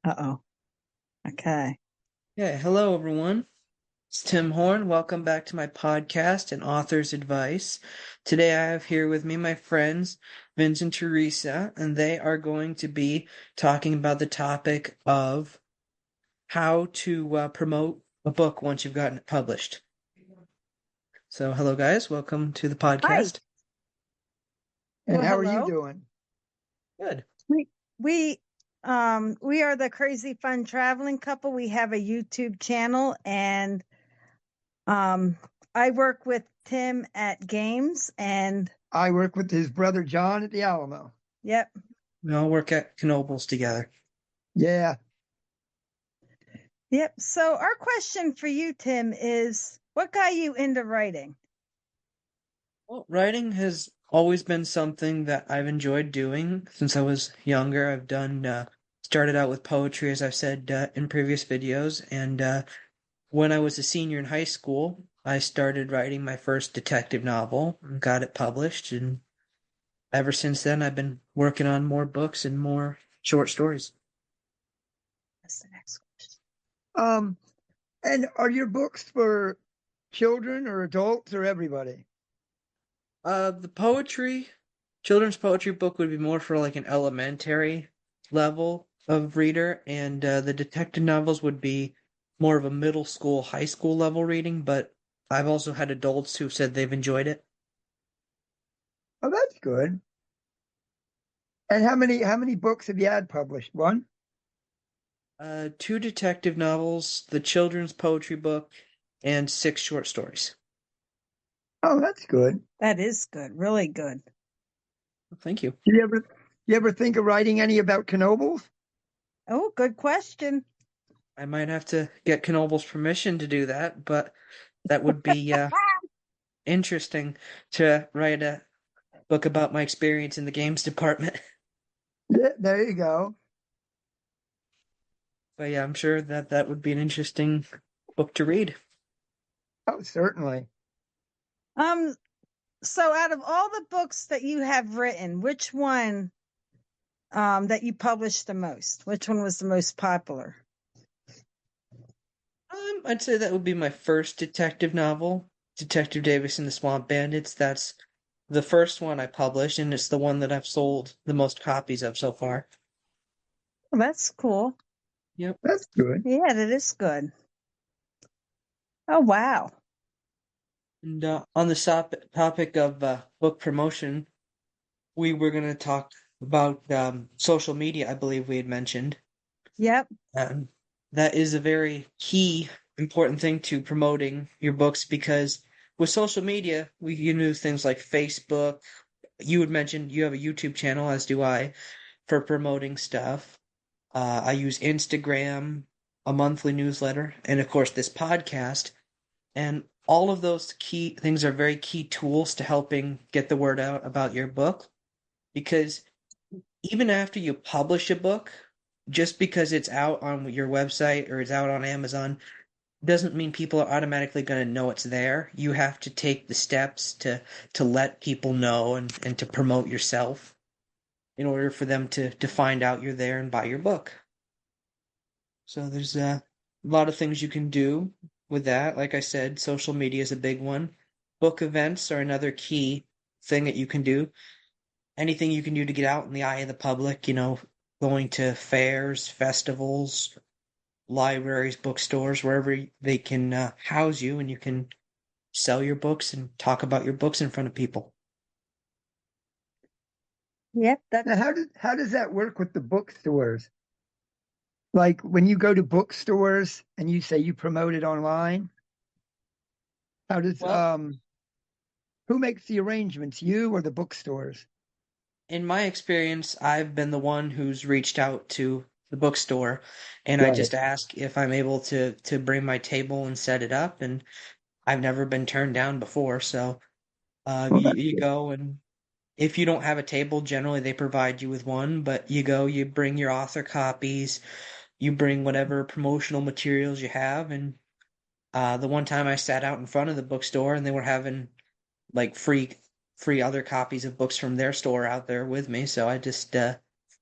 Uh-oh. Okay. Yeah, hello everyone. It's Tim Horn. Welcome back to my podcast and author's advice. Today I have here with me my friends Vince and Teresa, and they are going to be talking about the topic of how to promote a book once you've gotten it published. So, hello guys, welcome to the Hi. podcast. And Well, how are you hello. doing? Good. We are the Crazy Fun Traveling Couple. We have a YouTube channel, and I work with Tim at Games, and I work with his brother John at the Alamo. yep. We all work at Knobles together. Yeah. Yep. So our question for you, Tim, is what got you into writing? Well, writing has always been something that I've enjoyed doing since I was younger. I've started out with poetry, as I've said in previous videos, and when I was a senior in high school, I started writing my first detective novel and got it published, and ever since then, I've been working on more books and more short stories. That's the next question. And are your books for children or adults or everybody? The children's poetry book would be more for like an elementary level of reader, and the detective novels would be more of a middle school, high school level reading, but I've also had adults who've said they've enjoyed it. Oh, that's good. And how many books have you had published? One? Two detective novels, the children's poetry book, and six short stories. Oh, that's good. That is good. Really good. Thank you. You ever think of writing any about Knobles? Oh, good question. I might have to get Knoble's permission to do that, but that would be interesting to write a book about my experience in the games department. Yeah, there you go. But yeah, I'm sure that that would be an interesting book to read. Oh, certainly. Um, so out of all the books that you have written, which one that you published the most? Which one was the most popular? I'd say that would be my first detective novel, Detective Davis and the Swamp Bandits. That's the first one I published, and it's the one that I've sold the most copies of so far. Oh, that's cool. Yep. That's good. Yeah, that is good. Oh, wow. And on the topic of book promotion, we were going to talk about social media, I believe we had mentioned. Yep. Um, that is a very key, important thing to promoting your books because with social media, we can do things like Facebook. You had mentioned you have a YouTube channel, as do I, for promoting stuff. I use Instagram, a monthly newsletter, and of course this podcast. And all of those key things are very key tools to helping get the word out about your book. Because even after you publish a book, just because it's out on your website or it's out on Amazon doesn't mean people are automatically going to know it's there. You have to take the steps to let people know and to promote yourself in order for them to find out you're there and buy your book. So there's a lot of things you can do with that. Like I said, social media is a big one. Book events are another key thing that you can do. Anything you can do to get out in the eye of the public, going to fairs, festivals, libraries, bookstores, wherever they can house you and you can sell your books and talk about your books in front of people. Yep. Now, how does that work with the bookstores? Like when you go to bookstores and you say you promote it online, how does Well, who makes the arrangements, you or the bookstores? in my experience, I've been the one who's reached out to the bookstore and I Right. just ask if I'm able to bring my table and set it up, and I've never been turned down before. So Well, you go, and if you don't have a table, generally they provide you with one, but you go, you bring your author copies, you bring whatever promotional materials you have, and the one time I sat out in front of the bookstore and they were having like free other copies of books from their store out there with me, so I just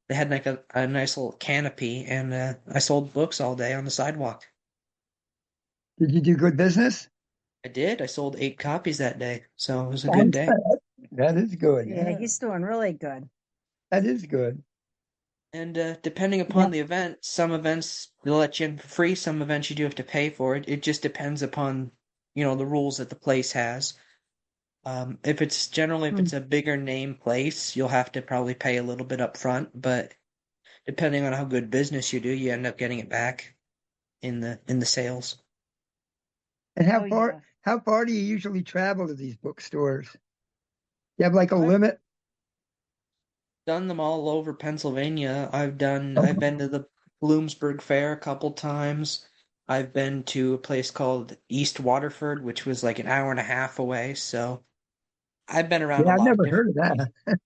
they had like a nice little canopy, and I sold books all day on the sidewalk. Did you do good business? I did. I sold 8 copies that day, so it was a good That's day. good. That is good. Yeah, Yeah, he's doing really good. that is good. And depending Yeah. upon the event, some events they'll let you in for free, some events you do have to pay for it. It just depends upon, the rules that the place has. If Hmm. it's a bigger name place, you'll have to probably pay a little bit up front, but depending on how good business you do, you end up getting it back in the sales. And Oh yeah. how far do you usually travel to these bookstores? You have like a I've limit? done them all over Pennsylvania. Oh, I've been to the Bloomsburg Fair a couple times. I've been to a place called East Waterford, which was like an hour and a half away, so I've been around a yeah, I've lot of never different heard of places. that.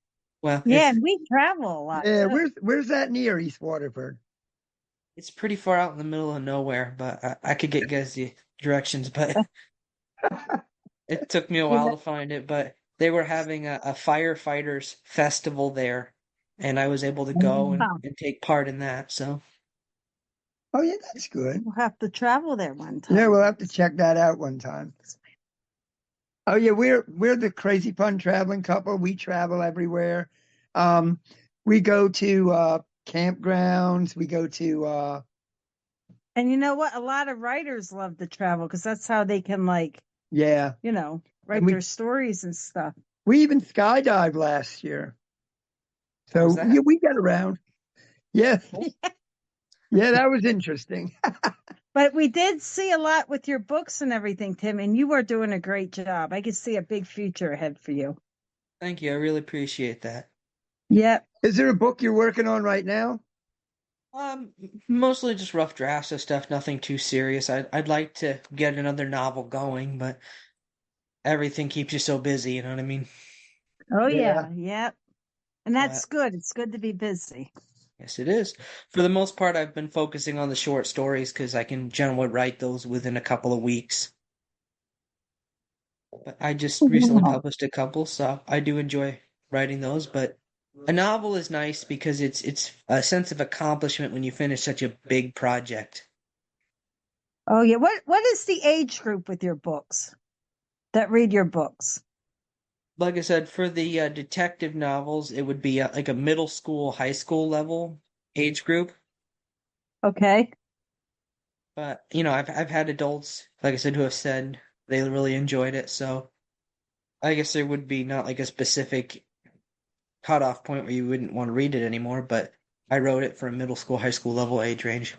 Well, Yeah, and we travel a lot Yeah, too. where's that near East Waterford? it's pretty far out in the middle of nowhere, but I could get you guys the directions, but it took me a You while know, to find it. But they were having a firefighters festival there, and I was able to go wow. and take part in that. So Oh yeah, that's good. We'll have to travel there one Yeah, time. we'll have to check that out one time. Oh yeah, we're the crazy fun traveling couple. We travel everywhere. Um, we go to campgrounds. We go to And you know what? A lot of writers love to travel because that's how they can yeah, and write their stories and stuff. we even skydived last year. how was So that? yeah, we get around. Yeah, yeah, that was interesting. But we did see a lot with your books and everything, Tim, and you are doing a great job. I can see a big future ahead for you. Thank you. I really appreciate that. Yep. Is there a book you're working on right now? Mostly just rough drafts of stuff, nothing too serious. I'd like to get another novel going, but everything keeps you so busy, you know what I mean? Oh Yeah. yeah. Yep. And that's But good. It's good to be busy. yes, it is. For the most part, I've been focusing on the short stories because I can generally write those within a couple of weeks. But I just recently Wow. published a couple, so I do enjoy writing those. But a novel is nice because it's a sense of accomplishment when you finish such a big project. Oh yeah. What is the age group with your books that read your books? Like I said, for the detective novels, it would be like a middle school, high school level age group. Okay. But I've had adults, like I said, who have said they really enjoyed it. So I guess there would be not like a specific cutoff point where you wouldn't want to read it anymore. But I wrote it for a middle school, high school level age range.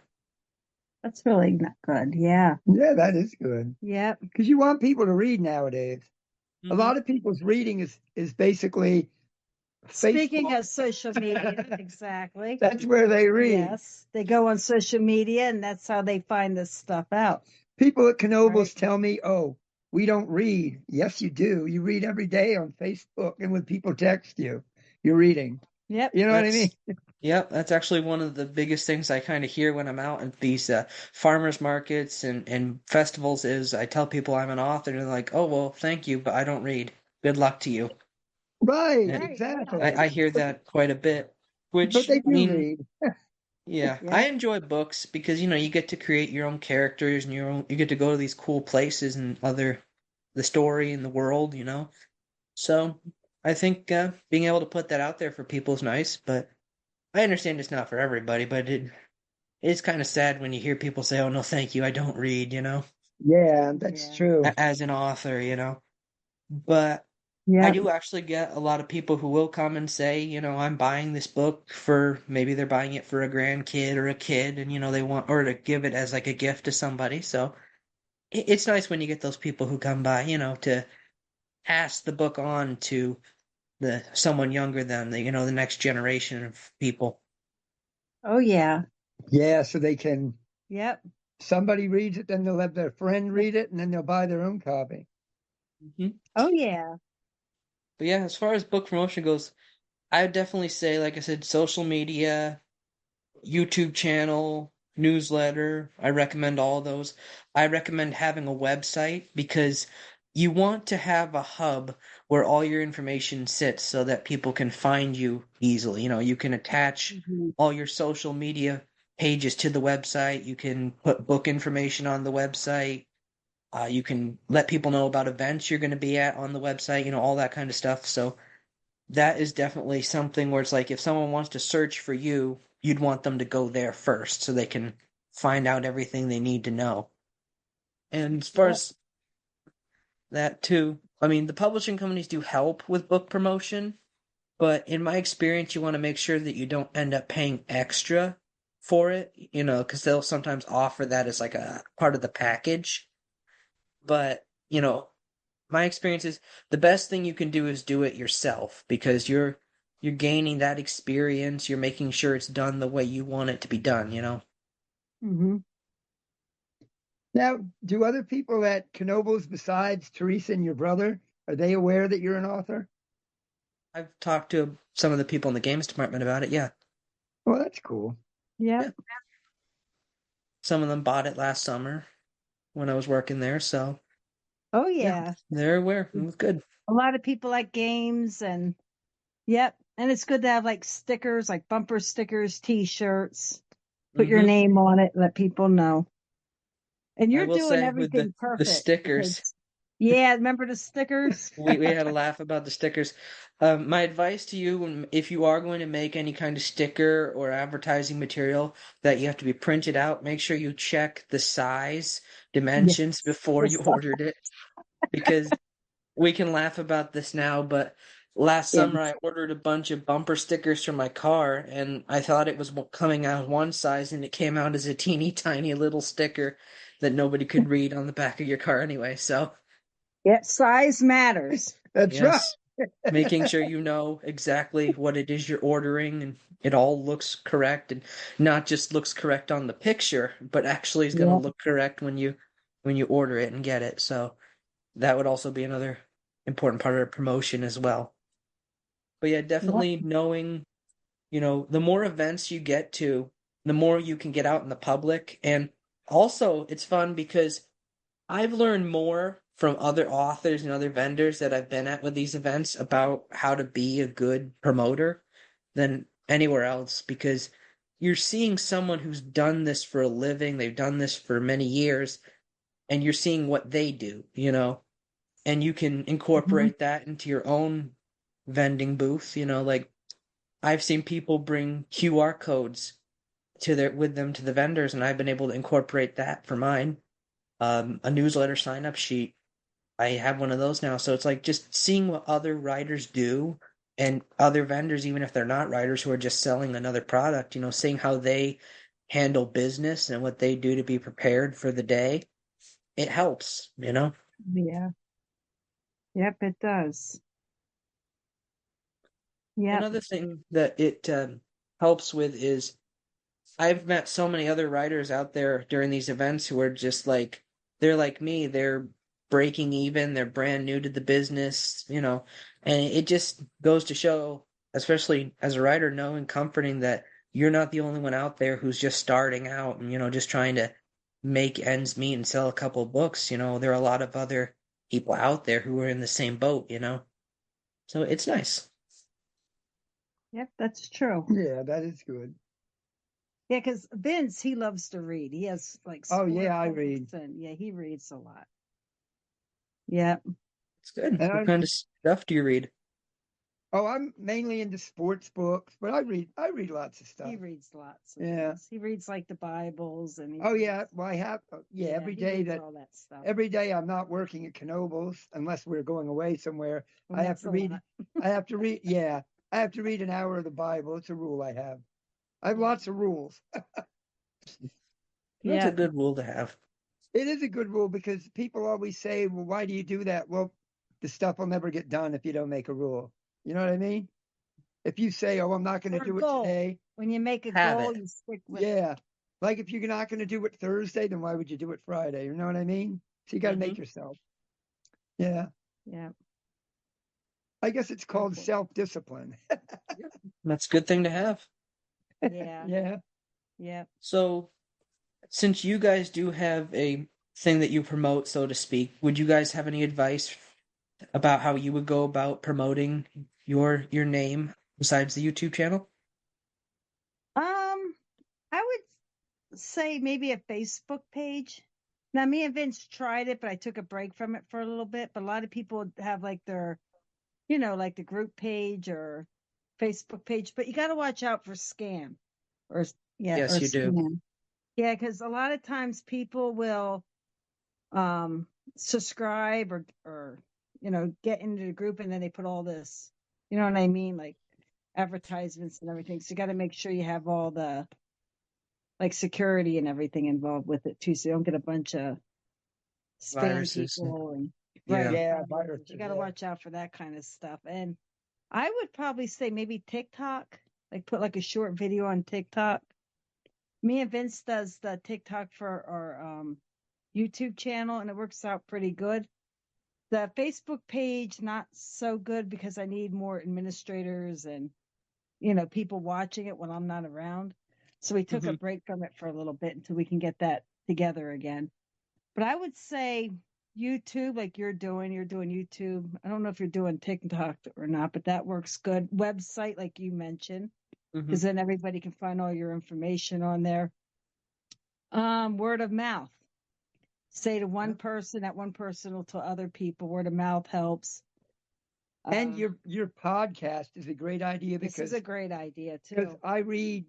That's really not good. Yeah. Yeah, that is good. Yep. Because you want people to read nowadays. A Hmm. lot of people's reading is basically Speaking Facebook. of social media, exactly. That's where they read. Yes. They go on social media and that's how they find this stuff out. People at Knoebels Right. tell me, "Oh, we don't read." Yes, you do. You read every day on Facebook, and when people text you, you're reading. Yep. You know what I mean? That's Yep, that's actually one of the biggest things I kind of hear when I'm out at these farmers markets and festivals is I tell people I'm an author and they're like, "Oh, well, thank you, but I don't read. Good luck to you." Right, And Right. Yeah. exactly. I hear that quite a bit, But which they I do mean, read. yeah, I Yep. enjoy books because you get to create your own characters and you get to go to these cool places and the story and the world. So I think being able to put that out there for people is nice, but I understand it's not for everybody, but it's kind of sad when you hear people say, "Oh no, thank you, I don't read," Yeah, that's Yeah. true. as an author. But I Yep. do actually get a lot of people who will come and say, I'm buying this book for maybe they're buying it for a grandkid or a kid, and they want or to give it as like a gift to somebody. So it's nice when you get those people who come by, to pass the book on to the someone younger than the next generation of people. Oh yeah. Yeah, so they can. Yep. Somebody reads it, then they'll have their friend Yep. read it, and then they'll buy their own copy. Hmm. Oh yeah. But yeah, as far as book promotion goes, I would definitely say, like I said, social media, YouTube channel, newsletter. I recommend all those. I recommend having a website because you want to have a hub where all your information sits so that people can find you easily. You can attach Mhm. all your social media pages to the website. You can put book information on the website. You can let people know about events you're going to be at on the website, all that kind of stuff. So that is definitely something where it's like if someone wants to search for you, you'd want them to go there first so they can find out everything they need to know. And as far Yep. as that too, I mean, the publishing companies do help with book promotion, but in my experience, you want to make sure that you don't end up paying extra for it, because they'll sometimes offer that as like a part of the package. But, my experience is the best thing you can do is do it yourself because you're gaining that experience, you're making sure it's done the way you want it to be done. Mm-hmm. Now, do other people at Knoebels besides Teresa and your brother, are they aware that you're an author? I've talked to some of the people in the games department about it, yeah. Well, that's cool. Yep. Yeah. Some of them bought it last summer when I was working there, so Oh yeah, yeah. they're aware. It was good. A lot of people like games and yep. And it's good to have like stickers, like bumper stickers, t-shirts, put your Hmm. name on it, let people know. And I you're will doing say with the everything the perfect stickers, because yeah, remember the stickers? we had a laugh about the stickers. My advice to you, if you are going to make any kind of sticker or advertising material that you have to be printed out, make sure you check the size, Yes. dimensions before you ordered it, because we can laugh about this now, but last Yeah. summer I ordered a bunch of bumper stickers for my car, and I thought it was coming out one size, and it came out as a teeny tiny little sticker that nobody could read on the back of your car anyway. So, Yeah, size matters. That's right. yes, making sure you know exactly what it is you're ordering and it all looks correct and not just looks correct on the picture, but actually is going to Yeah. look correct when you order it and get it. So, that would also be another important part of promotion as well. But yeah, Yep. definitely knowing, the more events you get to, the more you can get out in the public. And also, it's fun because I've learned more from other authors and other vendors that I've been at with these events about how to be a good promoter than anywhere else because you're seeing someone who's done this for a living, they've done this for many years, and you're seeing what they do, and you can Mhm. incorporate that into your own vending booth. Like I've seen people bring QR codes with them to the vendors, and I've been able to incorporate that for mine. A newsletter sign up sheet. I have one of those now, so it's like just seeing what other writers do and other vendors, even if they're not writers who are just selling another product. Seeing how they handle business and what they do to be prepared for the day. It helps. Yeah. Yep, it does. Yep. Another thing that it helps with is I've met so many other writers out there during these events who are just like, they're like me, they're breaking even, they're brand new to the business, and it just goes to show, especially as a writer, knowing comforting that you're not the only one out there who's just starting out and, just trying to make ends meet and sell a couple of books. There are a lot of other people out there who are in the same boat. So it's nice. Yep, that's true. Yeah, that is good. Yeah, because Vince, he loves to read. He has like Oh, sport yeah, I read. books and yeah, he reads a lot. Yeah, It's good. And What kind of stuff do you read? I'm mainly into sports books, but I read lots of he stuff. reads lots of Yeah. things. He reads like the Bibles and he Oh, yeah. reads, Well, I have, yeah, every he day reads that all that stuff. every day I'm not working at Knoebels unless we're going away somewhere. And I have that's to a read. lot. I have to read. Yeah, I have to read an hour of the Bible. It's a rule I have. I have Yeah. lots of rules. That's a Yeah, good rule to have. It is a good rule because people always say, "Well, why do you do that?" Well, the stuff will never get done if you don't make a rule. You know what I mean? If you say, "Oh, I'm not going to or a do it goal. today," When you make a Have goal, it. you stick with it. yeah. Like if you're not going to do it Thursday, then why would you do it Friday? You know what I mean? So you got to Hmm. make yourself. Yeah. Yeah, I guess it's called important. self-discipline. That's a good thing to have. Yeah, Yeah. yeah. So, since you guys do have a thing that you promote, so to speak, would you guys have any advice about how you would go about promoting your name besides the YouTube channel? I would say maybe a Facebook page. Now, me and Vince tried it, but I took a break from it for a little bit. But a lot of people have like their, like the group page or Facebook page. But you got to watch out for scam or Yes, you do. spam. Yeah, because a lot of times people will subscribe or get into the group and then they put all this, you know what I mean, like advertisements and everything. So you got to make sure you have all the like security and everything involved with it too, so you don't get a bunch of spam Viruses. people and Yeah. Yeah, viruses. viruses, You got to yeah. watch out for that kind of stuff. And I would probably say maybe TikTok, like put like a short video on TikTok. Me and Vince does the TikTok for our YouTube channel, and it works out pretty good. The Facebook page, not so good because I need more administrators and, people watching it when I'm not around. So we took a Hmm. break from it for a little bit until we can get that together again. But I would say YouTube, like you're doing YouTube. I don't know if you're doing TikTok or not, but that works good. Website, like you mentioned, Hmm. because then everybody can find all your information on there. Word of mouth. Say to one person, that one person will tell other people. Word of mouth helps. And your podcast is a great idea This is because a great idea because too.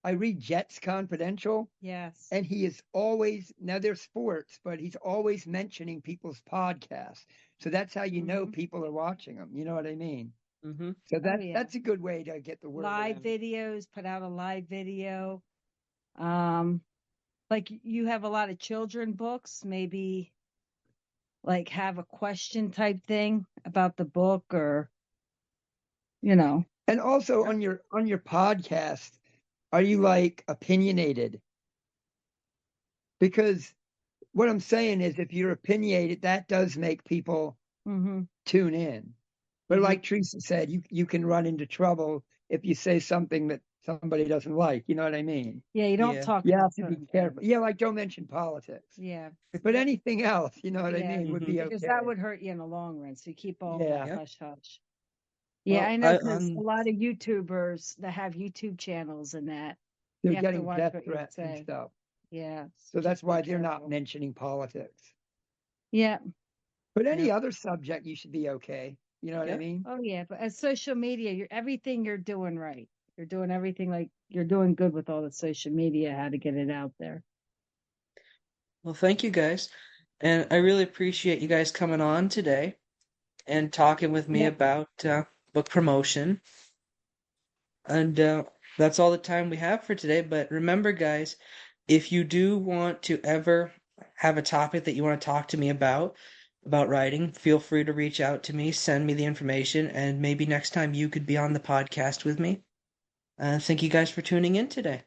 I read Jets Confidential, Yes. and he is always, now they're sports, but he's always mentioning people's podcasts. So that's how you know Mhm. people are watching them. You know what I mean? Hmm. So Oh yeah. that's a good way to get the word Live around. videos, put out a live video. Um, like you have a lot of children books, maybe like have a question type thing about the book or, you know. And also on your podcast, are you like opinionated? Because what I'm saying is if you're opinionated, that does make people Mm-hmm. tune in. But Mm-hmm. like Teresa said, you can run into trouble if you say something that somebody doesn't like. You know what I mean? Yeah, you don't Yeah. talk You about have to be certain careful. things. Yeah, like don't mention politics. Yeah. But anything else, you know what I Yeah. mean, would Hmm. be Because that okay. would hurt you in the long run. So you keep all that Yeah. Yeah. hush hush. Yeah, Well, I know I because a lot of YouTubers that have YouTube channels and that They're you have to getting watch death what you threats and say. stuff. Yeah. So that's Just be why they're not careful. mentioning politics. Yeah. But any Yep. other subject, you should be okay. You know what I Yep. mean? Oh yeah. But as social media, everything you're doing right. You're doing everything like you're doing good with all the social media, how to get it out there. Well, thank you guys. And I really appreciate you guys coming on today and talking with me Yep. about book promotion. And that's all the time we have for today. But remember, guys, if you do want to ever have a topic that you want to talk to me about writing, feel free to reach out to me, send me the information, and maybe next time you could be on the podcast with me. Thank you guys for tuning in today.